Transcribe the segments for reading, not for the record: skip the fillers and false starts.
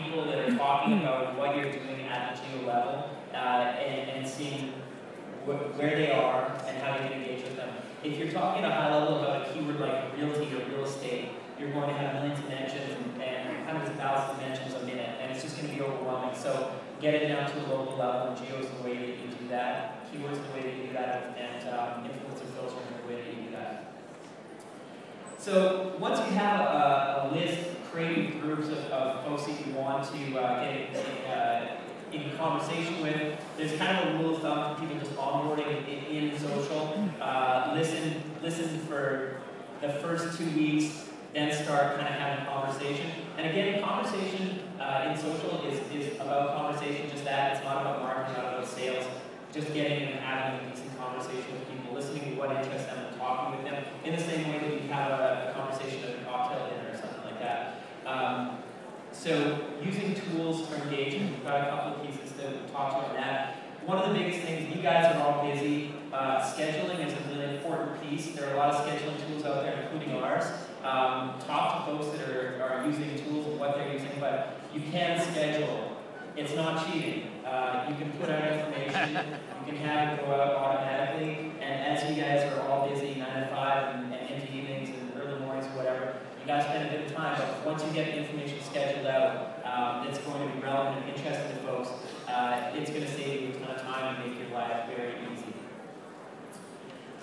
people that are talking about what you're doing at the geo level and seeing where they are and how you can engage with them. If you're talking at a high level about a keyword like realty or real estate, you're going to have millions of mentions and hundreds of thousands of mentions a minute, and it's just going to be overwhelming. So get it down to a local level, and geo is the way that you do that. Keywords are the way that you do that, and influencer filtering is the way that you do that. So once you have a list, creating groups of folks that you want to get in conversation with, there's kind of a rule of thumb for people just onboarding in social. Listen for the first 2 weeks, then start kind of having a conversation. And again, conversation in social is about conversation, just that. It's not about marketing, not about sales. Just getting and having a decent conversation with people, listening to what interests them and talking with them in the same way that you have a conversation at a cocktail dinner or something like that. So using tools for engagement, we've got a couple of pieces to talk about that. One of the biggest things, you guys are all busy. Scheduling is a really important piece. There are a lot of scheduling tools out there, including ours. Talk to folks that are using tools and what they're using, but you can schedule. It's not cheating. You can put out information, you can have it go out automatically, and as you guys are all busy 9 to 5 and into evenings and early mornings or whatever, you guys spend a bit of time, but once you get the information scheduled out, that's going to be relevant and interesting to folks, it's going to save you a ton of time and make your life very easy.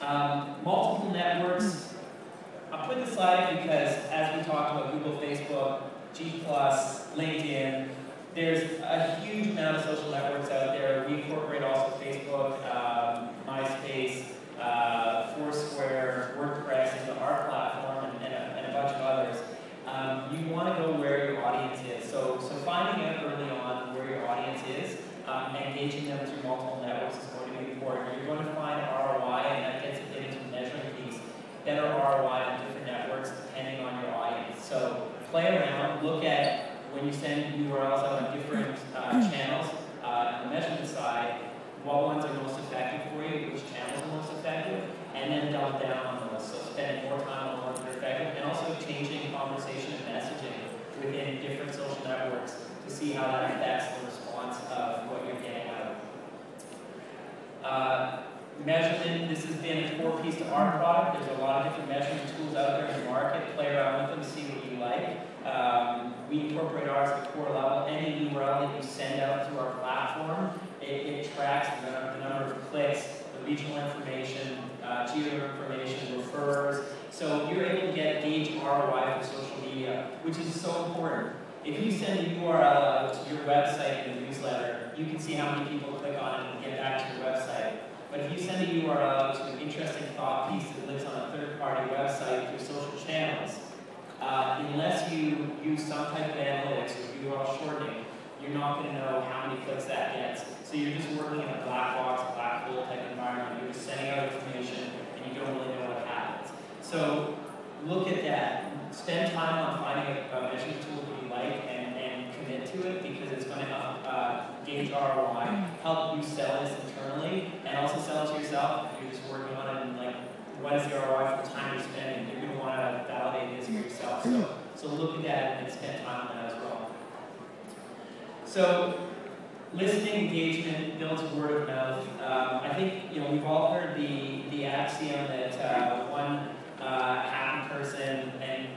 Multiple networks. I'll put this slide because as we talked about Google, Facebook, G+, LinkedIn, there's a huge amount of social networks out there. We incorporate also Facebook, MySpace, Foursquare, WordPress into our platform, and a bunch of others. You want to go where your audience is. So finding out early on where your audience is, engaging them through multiple networks is going to be important. You're going to find ROI, and that gets a bit into the measuring piece, better ROI on different networks depending on your audience. So play around, look at when you send URLs out on different channels on the measurement side, what ones are most effective for you, which channels are most effective, and then double down on those. So spending more time on ones that are effective, and also changing conversation and messaging within different social networks to see how that affects the response of what you're getting out. Measurement, this has been a core piece to our product. There's a lot of different measurement tools out there in the market. Play around with them, see what you like. We incorporate ours at the core level. Any URL that you send out through our platform, it tracks the number of clicks, the regional information, geo information, referrers. So you're able to gauge ROI for social media, which is so important. If you send a URL out to your website in a newsletter, you can see how many people click on it and get back to your website. But if you send a URL out to an interesting thought piece that lives on a third-party website through social channels, unless you use some type of analytics or URL shortening, you're not going to know how many clicks that gets. So you're just working in a black box, black hole type environment. You're just sending out information and you don't really know what happens. So look at that. Spend time on finding a measurement tool that you like and commit to it, because it's going to help gauge ROI, help you sell this internally, and also sell it to yourself. If you're just working on it and like, what is the ROI for the time you're spending? You're going to want to validate this for yourself. So look at that and spend time on that as well. So listening engagement builds word of mouth. I think we've all heard the axiom that one happy person, and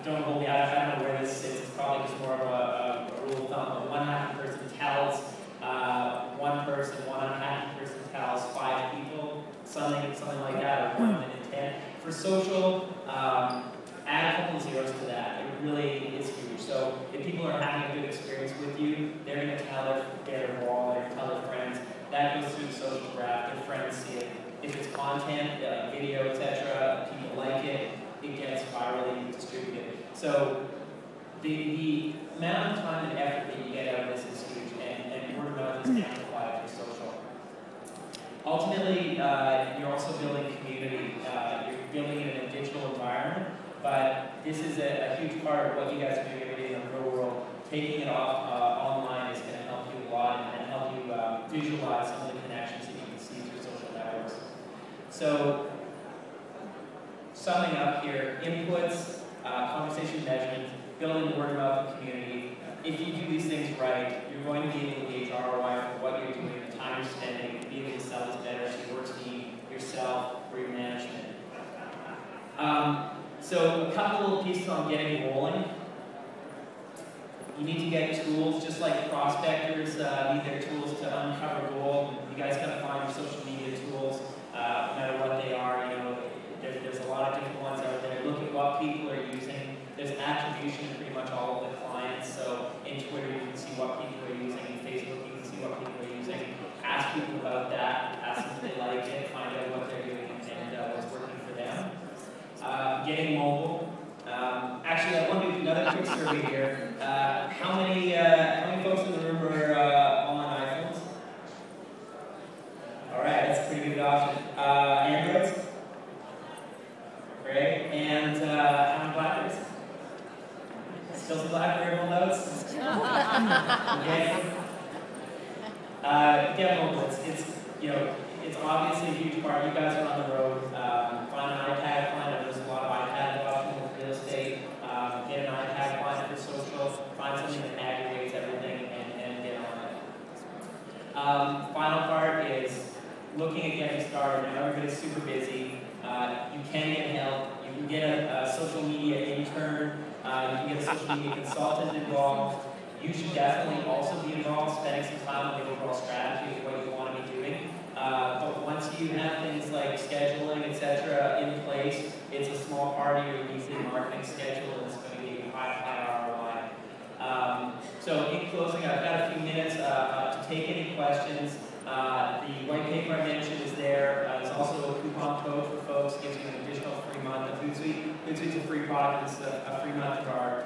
don't hold me, I don't know where this sits, it's probably just more of a rule of thumb, but one happy person tells one unhappy person tells 5 people, something like that, or 1 in 10. For social, add a couple of zeros to that. It really is huge. So if people are having a good experience with you, they're going to tell their wall, they're going to tell their friends. That goes through the social graph, their friends see it. If it's content, video, etc., people like it, it gets virally distributed. So the amount of time and effort that you get out of this is huge, and word of mouth is amplified through social. Ultimately, you're also building community. You're building it in a digital environment, but this is a huge part of what you guys are doing every day in the real world. Taking it off online is going to help you a lot and help you visualize some of the connections that you can see through social networks. So, summing up here, inputs, conversation measurement, building the word of mouth community, if you do these things right, you're going to be able to gauge ROI for what you're doing, the time you're spending, be able to sell this better to your team, yourself, or your management. So a couple of pieces on getting rolling. You need to get tools, just like prospectors need their tools to uncover gold. You guys gotta find your social media tools, no matter what they are. You know, there's a lot of different ones out there. Look at what people are using. There's attribution in pretty much all of the clients. So in Twitter, you can see what people are using. In Facebook, you can see what people are using. Ask people about that. Ask them if they like it. Find out what they're doing and what's working for them. Getting mobile. Actually, I want to do another quick survey here. How many folks in the room are all on iPhones? All right, that's a pretty good option. Androids? Great. And how many Blackberries? Still some Blackberry holdouts? Okay. Get mobile. It's obviously a huge part. You guys are on the road. Find an iPad client. There's a lot of iPad options with real estate. Get an iPad client for social. Find something that aggregates everything and get on it. Final part is looking at getting started. Now everybody's super busy. You can get help. You can get a social media intern. You can get a social media consultant involved. You should definitely also be involved, spending some time on the overall strategy of what you want to be doing. But once you have things like scheduling, etc., in place, it's a small part of your weekly marketing schedule, and it's going to give you high ROI. So in closing, I've got a few minutes to take any questions. The white paper I mentioned is there. There's also a coupon code for folks, gives you an additional free month of HootSuite. HootSuite's a free product. It's a free month of our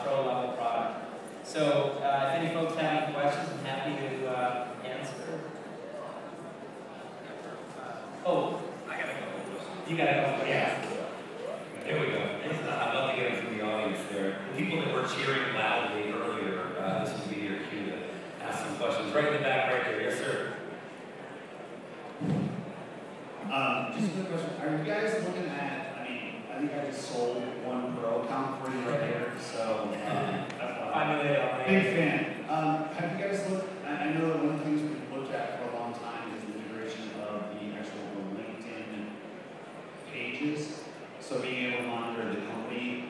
pro level product. So if any folks have any questions, I'm happy to answer. Oh, I got a couple. You got a couple, yeah. There we go. I'd love to get into the audience there. The people that were cheering loudly earlier, this would be your cue to ask some questions. Right in the back, right there. Yes, sir. Just a quick question. Are you guys looking at, I think I just sold one pro account for you right here, so I'm a big fan. Have you guys looked, I know that one of the things we've looked at for a long time is the integration of the actual LinkedIn pages. So being able to monitor the company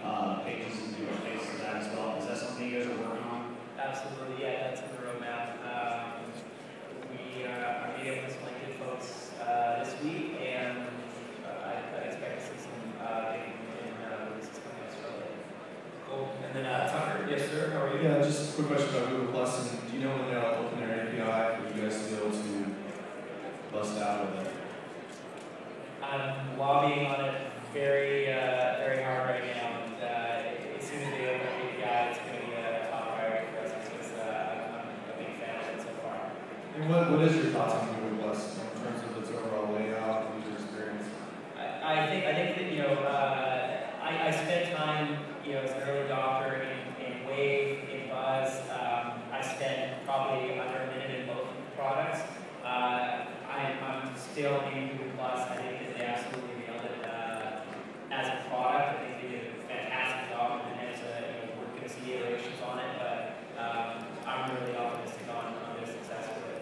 pages and do updates to that as well. Is that something you guys are working on? Absolutely, yeah, that's in the roadmap. We are meeting with some LinkedIn folks this week, and I expect to see some big releases coming out shortly. Cool. And then Tucker, yes, sir. How are you? Yeah, just a quick question about Google Plus. And do you know when they'll open their API for you guys to be able to bust out of it? I'm lobbying on it very hard right now, and as soon as they open the API, it's going to be a top priority for us because I'm a big fan of it so far. And what is your thoughts on Google Plus in terms of its overall layout and user experience? I think that I spent time as an early adopter in Wave, in Buzz. I spent probably under a minute in both products. I'm still in Google Plus. I think that they absolutely nailed it as a product. I think they did a fantastic job, and we're going to see iterations on it. But I'm really optimistic on their success with it.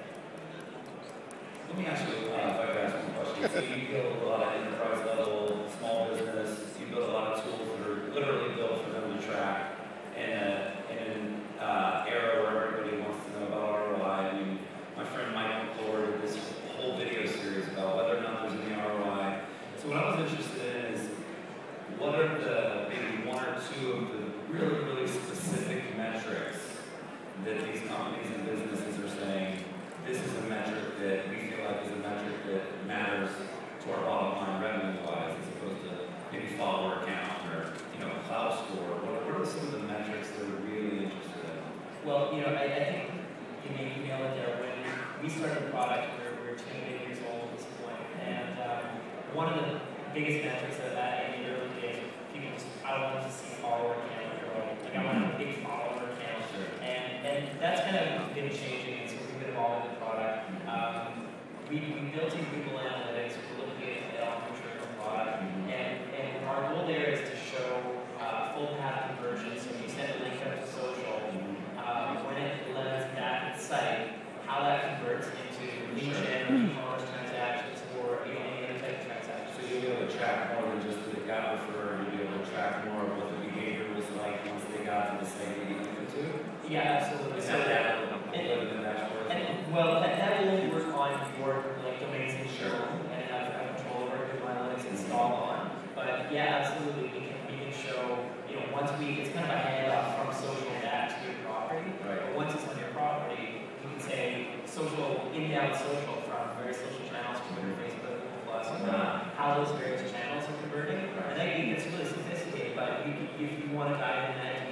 Let me ask you, if I could ask one question. So you build a lot of enterprise level, small business, you build a lot of tools that are literally built for them to track in an era where everybody wants to know about ROI. I mean, my friend Mike McClure did this whole video series about whether or not there's any ROI. So what I was interested in is, what are the maybe one or two of the really, really specific metrics that these companies and businesses are saying, this is a metric that we feel like is a metric that matters to our bottom line revenue-wise, as opposed to maybe follower count or cloud score. What are some of the metrics that we're really interested in? Well, I think you nailed it there. When we started the product, we were 28 years old at this point, and one of the biggest metrics of that in the early days, people I wanted to see follower count grow. Like I wanted a big follower count, and that's kind of been changing. And so we've been evolving the product. We built in Google Analytics. We're looking at the mature product, and our goal there is to show full path conversion. So when you send a link out to social, Yeah, absolutely. Is So that data and- in the dashboard? well, that will only work on your like domains and Sure. and have control over Google Analytics installed on. But yeah, absolutely, we can show, once it's kind of a handoff from social back to your property. Right. But once it's on your property, you can say social, inbound social from various social channels, Twitter, Facebook, Google Plus, how those various channels are converting. Right. And that gets really sophisticated, but if you want to dive in that